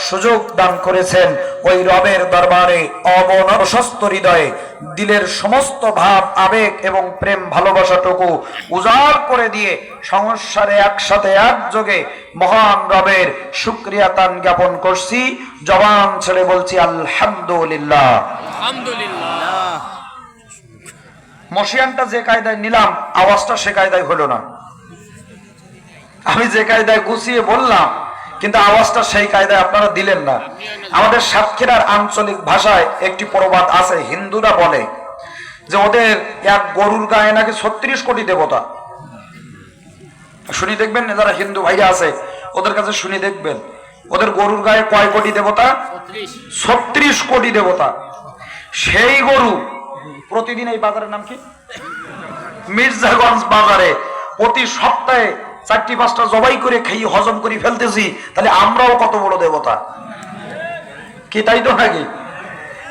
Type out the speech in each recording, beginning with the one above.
সুযোগ দান করেছেন। ওই রবের দরবারে অবনতশস্ত হৃদয়ে দিলের সমস্ত ভাব আবেগ এবং প্রেম ভালোবাসাটুকু উজাড় করে দিয়ে সংসারে একসাথে একযোগে মহান রবের শুকরিয়া তান জ্ঞাপন করছি। জবান ছেড়ে বলছি আলহামদুলিল্লাহ। আলহামদুলিল্লাহ। মশিয়ানটা যে কায়দায় নিলাম, আওয়াজটা সে কায়দায় হলো না। আমি যে কায়দায় গুছিয়ে বললাম, কিন্তু আওয়াজটা সেই কায়দায় আপনারা দিলেন না। আমাদের সাতক্ষীরার আঞ্চলিক ভাষায় একটি প্রবাদ আছে, হিন্দুরা বলে যে ওদের এক গরুর গায়ে নাকি 36 কোটি দেবতা। শুনি দেখবেন, যারা হিন্দু ভাইরা আছে ওদের কাছে শুনি দেখবেন, ওদের গরুর গায়ে কয় কোটি দেবতা? 36 কোটি দেবতা। সেই গরু প্রতিদিন এই বাজারের নাম কি, মির্জাগঞ্জ বাজারে প্রতি সপ্তাহে 4-5টা জবাই করে খেয়ে হজম করে ফেলতেছি, তাহলে আমরাও কত বড় দেবতা কি, তাই তো নাকি?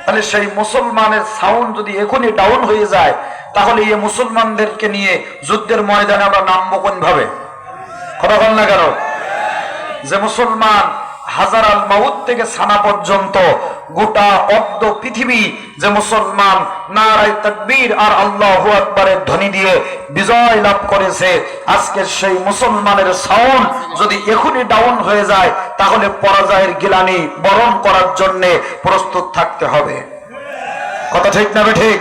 তাহলে সেই মুসলমানের সাউন্ড যদি এখনই ডাউন হয়ে যায়, তাহলে এই মুসলমানদেরকে নিয়ে যুদ্ধের ময়দানে আমরা নামবো কোন ভাবে? কথা বল না কেন? যে মুসলমান হাজারাল মাউত থেকে সানা পর্যন্ত গোটা অর্ধ পৃথিবী যে মুসলমান নারায়ে তাকবীর আর আল্লাহু আকবারের ধ্বনি দিয়ে বিজয় লাভ করেছে, আজকে সেই মুসলমানের সাউন্ড যদি এখনই ডাউন হয়ে যায়, তাহলে পরাজয়ের গিলানি বরণ করার জন্য প্রস্তুত থাকতে হবে। কথা ঠিক না ঠিক?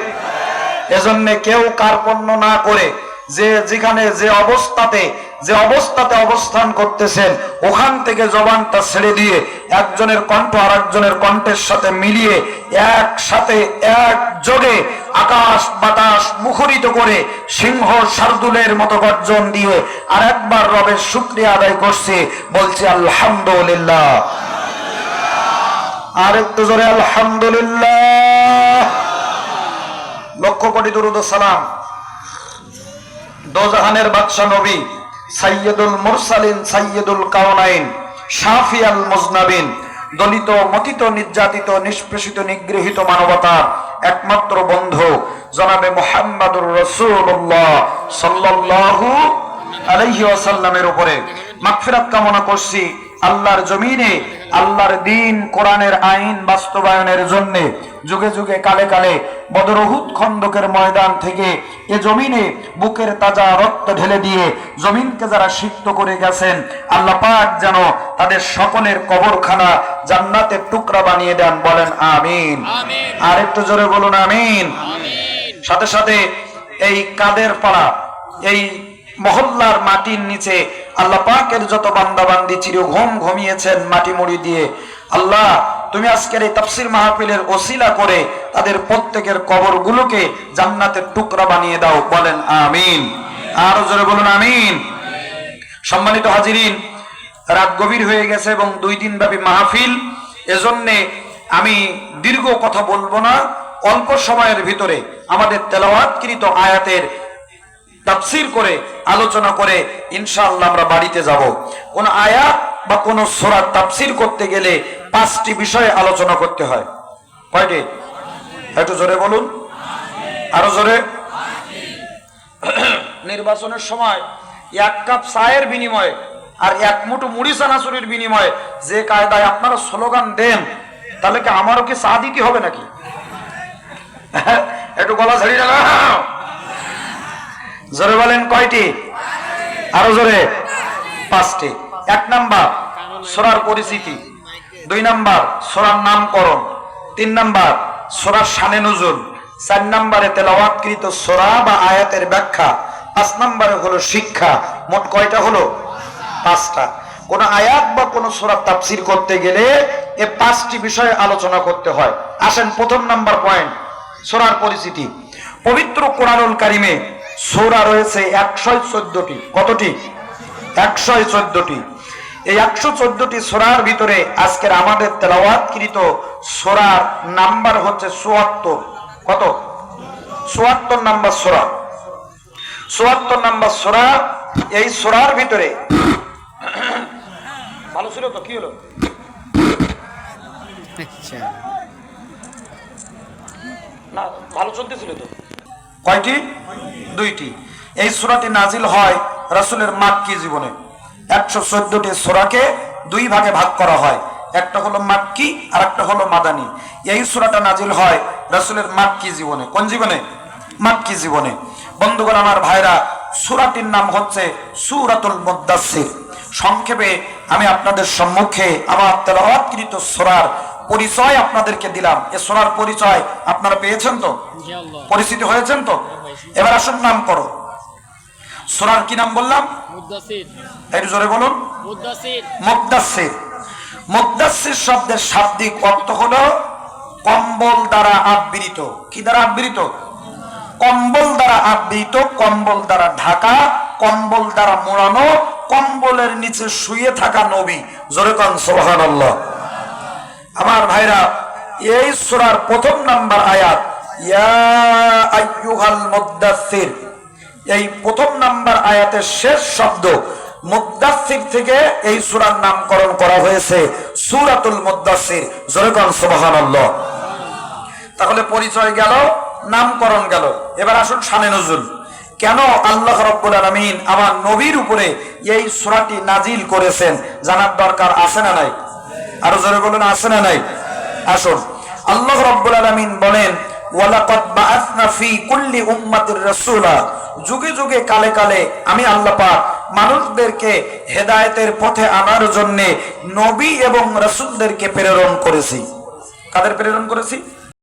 এজন্য কেউ কার্পণ্য না করে যে যেখানে যে অবস্থাতে অবস্থান করতেছেন, ওখান থেকে জবানটা ছেড়ে দিয়ে একজনের কণ্ঠ আর একজনের কণ্ঠের সাথে মিলিয়ে একসাথে একযোগে আকাশ বাতাস মুখরিত করে সিংহ শার্দুলের মতো গর্জন দিয়ে আর একবার রবের শুকরিয়া আদায় করছি, বলছি আলহামদুলিল্লাহ। আর একটু জোরে আলহামদুলিল্লাহ। লক্ষ কোটি দরুদ ও সালাম দোজাহানের বাদশা নবী সাইয়্যিদুল মুরসালিন সাইয়্যিদুল কাওনাইন শাফিয়াল মুজনাবিন, দলিত মথিত নির্যাতিত নিষ্পেষিত নিগৃহীত মানবতার একমাত্র বন্ধু জনাবে মুহাম্মাদুর রাসূলুল্লাহ সাল্লাল্লাহু আলাইহি ওয়াসাল্লামের উপরে মাগফিরাত কামনা করছি। আল্লাহর জমিনে আল্লাহর দ্বীন কোরআনের আইন বাস্তবায়নের জন্য যুগে যুগে কালে কালে বদর উহুদ খন্দকের ময়দান থেকে এ জমিনে বুকের তাজা রক্ত ঢেলে দিয়ে জমিনকে যারা সিক্ত করে গেছেন, আল্লাহ পাক যেন তাদের সকলের কবরখানা জান্নাতের টুকরা বানিয়ে দেন। বলেন আমিন। আর একটু জোরে বলুন আমিন। সাথে সাথে এই কাদের পাড়া, এই মহল্লার মাটির নিচে আল্লাহ পাকের যত বান্দা বান্দি চির ঘুম ঘুমিয়েছেন মাটি মুড়ি দিয়ে, আল্লাহ তুমি আজকের এই তাফসীর মাহফিলের ওসিলা করে তাদের প্রত্যেকের কবরগুলোকে জান্নাতের টুকরা বানিয়ে দাও। বলেন আমিন। আরো জোরে বলুন আমিন। সম্মানিত হাজিরিন, রাত গভীর হয়ে গেছে এবং 2 দিন ব্যাপী মাহফিল, এজন্য আমি দীর্ঘ কথা বলবো না। অল্প সময়ের ভিতরে আমাদের তেলাওয়াতকৃত আয়াতের তাফসীর করে আলোচনা করে ইনশাআল্লাহ আমরা বাড়িতে যাব। কোন আয়াত বা কোন সূরা তাফসীর করতে গেলে 5টি বিষয়ে আলোচনা করতে হয়। কয়টি? একটু জোরে বলুন, আরো জোরে। নির্বাচনের সময় 1 কাপ চায়ের বিনিময়ে আর 1 মুঠো মুড়ি চানাচুরের বিনিময়ে যে কায়দায় আপনারা স্লোগান দেন, তাহলে কি আমারও কি চা দিতে হবে নাকি? একটু গলা ঝাড়িয়ে না, জোরে বলেন কয়টি? আরো জোরে। 5টি। 1 নাম্বার সূরার পরিচিতি, 2 নাম্বার সূরার নামকরণ, 3 নাম্বার সূরার শানে নুজুল, 4 নাম্বারে তেলাওয়াতকৃত সূরা বা আয়াতের ব্যাখ্যা, 5 নাম্বারে হলো শিক্ষা। মোট কয়টা হলো? 5টা। কোন আয়াত বা কোন সূরা তাফসীর করতে গেলে এই 5টি বিষয়ে আলোচনা করতে হয়। আসেন প্রথম নাম্বার পয়েন্ট, সূরার পরিচিতি। পবিত্র কোরআনুল কারীমে সূরা রয়েছে 114টি। কতটি? 114টি। এই 114টি সূরার ভিতরে আজকের আমাদের তেলাওয়াতকৃত সূরার নাম্বার হচ্ছে 74। কত? 74 নাম্বার সূরা। 74 নাম্বার সূরা। এই সূরার ভিতরে ভালো ছিল তো? কি হলো? না, ভালো চলতেছিল তো। কয়টি? 2টি। এই সূরাটি নাজিল হয় রাসূলের মাক্কি জীবনে। 114টি সূরাকে 2 ভাগে ভাগ করা হয়। একটা হলো মাক্কি আর একটা হলো মাদানী। এই সূরাটা নাজিল হয় রাসূলের মাক্কি জীবনে। কোন জীবনে? মাক্কি জীবনে। বন্ধুগণ আমার ভাইরা, সূরাটির নাম হচ্ছে সূরাতুল মুদ্দাসসির। সংক্ষেপে আমি আপনাদের সম্মুখে আমার তেলাওয়াতকৃত সূরার পরিচয় আপনাদেরকে দিলাম। এই সূরার পরিচয় আপনারা পেয়েছেন তো? ইনশাআল্লাহ। পরিচিত হয়েছেন তো? এবার আসুন নাম করো। সূরার কি নাম বললাম? মুদ্দাসির। একটু জোরে বলুন। মুদ্দাসির। মুদ্দাসসির। মুদ্দাসসির শব্দের শাব্দিক অর্থ হলো কম্বল দ্বারা আবৃত। কি দ্বারা আবৃত? কম্বল দ্বারা আবৃত, কম্বল দ্বারা ঢাকা, কম্বল দ্বারা মোড়ানো, কম্বলের নিচে শুয়ে থাকা নবী। জোরে কোন সুবহানাল্লাহ। আমার ভাইরা, এই সূরার প্রথম নাম্বার আয়াত ইয়া আইয়ুহাল মুদ্দাসসির, এই প্রথম নাম্বার আয়াতের শেষ শব্দ মুদ্দাসসির থেকে এই সূরার নামকরণ করা হয়েছে সূরাতুল মুদ্দাসসির। জোরে কোন সুবহানাল্লাহ। তাহলে পরিচয় গেল, নামকরণ গেল। এবার আসুন শানে নজুল। কেন আল্লাহ রাব্বুল আলামিন আমার নবীর উপরে এই সূরাটি নাজিল করেছেন জানার দরকার আছে না নাই? আরো জোরে বলুন, আছে না নাই? আসুন, আল্লাহ রাব্বুল আলামিন বলেন ওয়ালাকাদ বাআসনা ফি কুল্লি উম্মাতির রাসূলা, যুগে যুগে কালে কালে আমি আল্লাহ পাক মানুষদেরকে হেদায়েতের পথে আনার জন্য নবী এবং রাসূলদেরকে প্রেরণ করেছি। কাদের প্রেরণ করেছি?